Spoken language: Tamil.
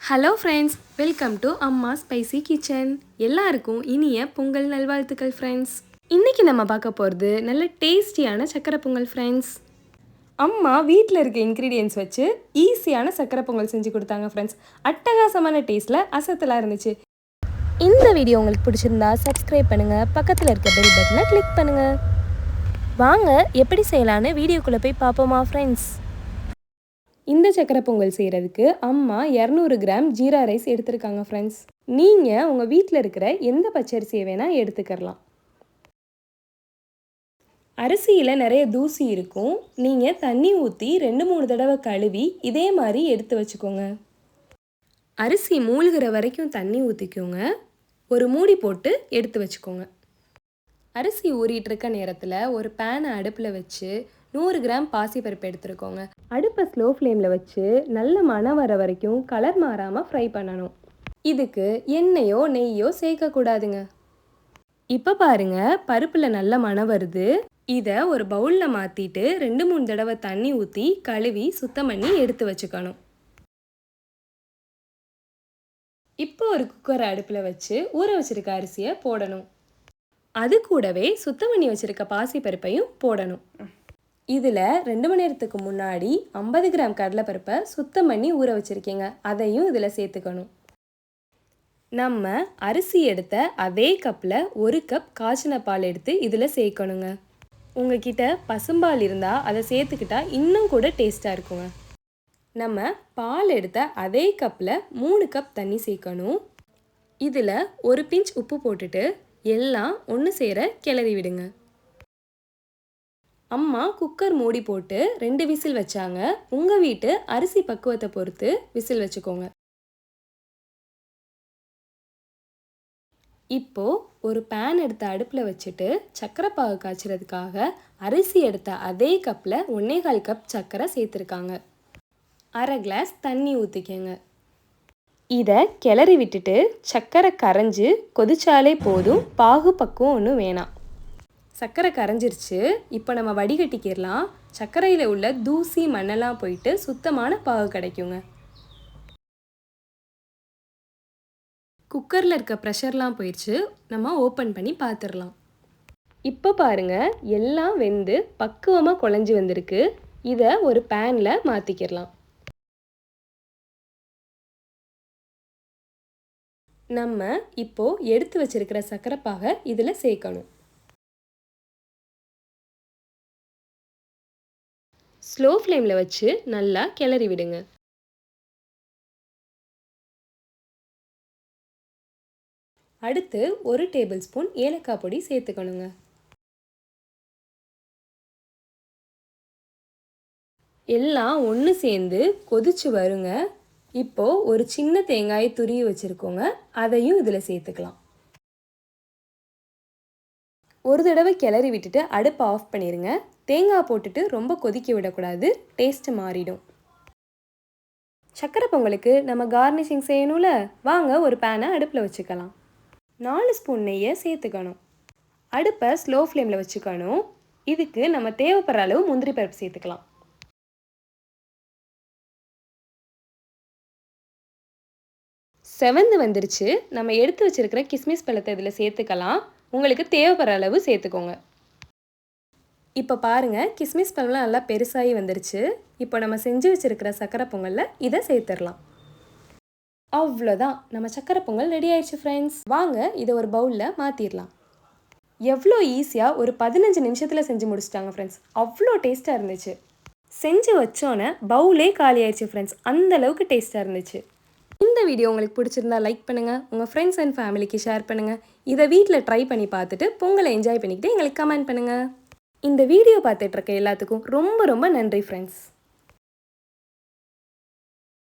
ஹலோ ஃப்ரெண்ட்ஸ், வெல்கம் டு அம்மா ஸ்பைசி கிச்சன். எல்லாருக்கும் இனிய பொங்கல் நல்வாழ்த்துக்கள் ஃப்ரெண்ட்ஸ். இன்றைக்கி நம்ம பார்க்க போகிறது நல்ல டேஸ்டியான சக்கரை பொங்கல் ஃப்ரெண்ட்ஸ். அம்மா வீட்டில் இருக்க இன்க்ரீடியன்ஸ் வச்சு ஈஸியான சக்கரை பொங்கல் செஞ்சு கொடுத்தாங்க ஃப்ரெண்ட்ஸ். அட்டகாசமான டேஸ்ட்டில் அசத்தலாக இருந்துச்சு. இந்த வீடியோ உங்களுக்கு பிடிச்சிருந்தா சப்ஸ்கிரைப் பண்ணுங்கள், பக்கத்தில் இருக்க பெல் பட்டனை கிளிக் பண்ணுங்கள். வாங்க எப்படி செய்யலான்னு வீடியோக்குள்ளே போய் பார்ப்போமா ஃப்ரெண்ட்ஸ். இந்த சக்கரை பொங்கல் செய்கிறதுக்கு அம்மா 200 கிராம் ஜீரா ரைஸ் எடுத்துருக்காங்க ஃப்ரெண்ட்ஸ். நீங்கள் உங்கள் வீட்டில் இருக்கிற எந்த பச்சரிசியை வேணால் எடுத்துக்கலாம். அரிசியில் நிறைய தூசி இருக்கும். நீங்கள் தண்ணி ஊற்றி 2-3 தடவை கழுவி இதே மாதிரி எடுத்து வச்சுக்கோங்க. அரிசி மூழ்கிற வரைக்கும் தண்ணி ஊற்றிக்கோங்க. ஒரு மூடி போட்டு எடுத்து வச்சுக்கோங்க. அரிசி ஊறிட்டு இருக்க நேரத்தில் ஒரு பேனை அடுப்பில் வச்சு 100 கிராம் பாசிப்பருப்பு எடுத்துருக்கோங்க. அடுப்பை ஸ்லோ ஃப்ளேமில் வச்சு நல்ல மணம் வர வரைக்கும் கலர் மாறாமல் ஃப்ரை பண்ணணும். இதுக்கு எண்ணெயோ நெய்யோ சேர்க்கக்கூடாதுங்க. இப்போ பாருங்கள், பருப்பில் நல்ல மணம் வருது. இதை ஒரு பவுலில் மாற்றிட்டு 2-3 தடவை தண்ணி ஊற்றி கழுவி சுத்தம் பண்ணி எடுத்து வச்சுக்கணும். இப்போ ஒரு குக்கரை அடுப்பில் வச்சு ஊற வச்சுருக்க அரிசியை போடணும். அது கூடவே சுத்தம் பண்ணி வச்சுருக்க பாசிப்பருப்பையும் போடணும். இதில் 2 மணி நேரத்துக்கு முன்னாடி 50 கிராம் கடலைப்பருப்பை சுத்தம் பண்ணி ஊற வச்சுருக்கீங்க, அதையும் இதில் சேர்த்துக்கணும். நம்ம அரிசி எடுத்த அதே கப்பில் 1 கப் காய்ச்சின பால் எடுத்து இதில் சேர்க்கணுங்க. உங்ககிட்ட பசும்பால் இருந்தால் அதை சேர்த்துக்கிட்டா இன்னும் கூட டேஸ்ட்டாக இருக்குங்க. நம்ம பால் எடுத்த அதே கப்பில் 3 கப் தண்ணி சேர்க்கணும். இதில் ஒரு பிஞ்ச் உப்பு போட்டுட்டு எல்லாம் ஒன்று சேர கிளறி விடுங்க. அம்மா குக்கர் மூடி போட்டு 2 விசில் வச்சாங்க. உங்கள் வீட்டு அரிசி பக்குவத்தை பொறுத்து விசில் வச்சுக்கோங்க. இப்போது ஒரு பேன் எடுத்து அடுப்பில் வச்சுட்டு சர்க்கரை பாகு காய்ச்சறதுக்காக அரிசி எடுத்த அதே கப்பில் 1.25 கப் சர்க்கரை சேர்த்துருக்காங்க. 1/2 கிளாஸ் தண்ணி ஊற்றிக்கங்க. இதை கிளறி விட்டுட்டு சர்க்கரை கரைஞ்சி கொதிச்சாலே போதும், பாகு பக்குவம் ஒன்றும் வேணாம். சர்க்கரை கரைஞ்சிருச்சு. இப்போ நம்ம வடிகட்டிக்கிடலாம். சர்க்கரையில் உள்ள தூசி மண்ணெல்லாம் போயிட்டு சுத்தமான பாகு கிடைக்குங்க. குக்கரில் இருக்க ப்ரெஷர்லாம் போயிடுச்சு. நம்ம ஓப்பன் பண்ணி பார்த்துடலாம். இப்போ பாருங்கள், எல்லாம் வெந்து பக்குவமாக குழஞ்சி வந்திருக்கு. இதை ஒரு பேனில் மாற்றிக்கிடலாம். நம்ம இப்போது எடுத்து வச்சிருக்கிற சர்க்கரை பாகை இதில் சேர்க்கணும். ஸ்லோ ஃப்ளேமில் வச்சு நல்லா கிளறி விடுங்க. அடுத்து 1 டேபிள் ஸ்பூன் ஏலக்காய் பொடி சேர்த்துக்கணுங்க. எல்லாம் ஒன்று சேர்ந்து கொதிச்சு வருங்க. இப்போது ஒரு சின்ன தேங்காயை துருவி வச்சுருக்கோங்க, அதையும் இதில் சேர்த்துக்கலாம். ஒரு தடவை கிளறி விட்டுட்டு அடுப்பை ஆஃப் பண்ணிடுங்க. தேங்காய் போட்டுட்டு ரொம்ப கொதிக்க விடக்கூடாது, டேஸ்ட்டு மாறிடும். சக்கரை பொங்கலுக்கு நம்ம கார்னிஷிங் செய்யணும்ல, வாங்க ஒரு பேனை அடுப்பில் வச்சுக்கலாம். 4 ஸ்பூன் நெய்யை சேர்த்துக்கணும். அடுப்பை ஸ்லோ ஃப்ளேமில் வச்சுக்கணும். இதுக்கு நம்ம தேவைப்படுற அளவு முந்திரி பருப்பு சேர்த்துக்கலாம். செவந்து வந்துருச்சு. நம்ம எடுத்து வச்சுருக்கிற கிஸ்மிஸ் பழத்தை இதில் சேர்த்துக்கலாம். உங்களுக்கு தேவைப்படுற அளவு சேர்த்துக்கோங்க. இப்போ பாருங்கள், கிஸ்மிஸ் பழம்லாம் நல்லா பெருசாகி வந்துருச்சு. இப்போ நம்ம செஞ்சு வச்சுருக்கிற சக்கரை பொங்கலில் இதை சேர்த்துடலாம். அவ்வளோதான், நம்ம சக்கரை பொங்கல் ரெடி ஆயிடுச்சு ஃப்ரெண்ட்ஸ். வாங்க இதை ஒரு பவுலில் மாற்றிடலாம். எவ்வளோ ஈஸியாக ஒரு 15 நிமிஷத்தில் செஞ்சு முடிச்சிட்டாங்க ஃப்ரெண்ட்ஸ். அவ்வளோ டேஸ்ட்டாக இருந்துச்சு. செஞ்சு வச்சோன்னே பவுலே காலி ஆயிடுச்சு ஃப்ரெண்ட்ஸ். அந்தளவுக்கு டேஸ்ட்டாக இருந்துச்சு. இந்த வீடியோ உங்களுக்கு பிடிச்சிருந்தா லைக் பண்ணுங்கள், உங்கள் ஃப்ரெண்ட்ஸ் அண்ட் ஃபேமிலிக்கு ஷேர் பண்ணுங்கள். இதை வீட்டில் ட்ரை பண்ணி பார்த்துட்டு பொங்கலை என்ஜாய் பண்ணிக்கிட்டு எங்களுக்கு கமெண்ட் பண்ணுங்கள். இந்த வீடியோ பார்த்துட்ருக்க எல்லாத்துக்கும் ரொம்ப ரொம்ப நன்றி ஃப்ரெண்ட்ஸ்.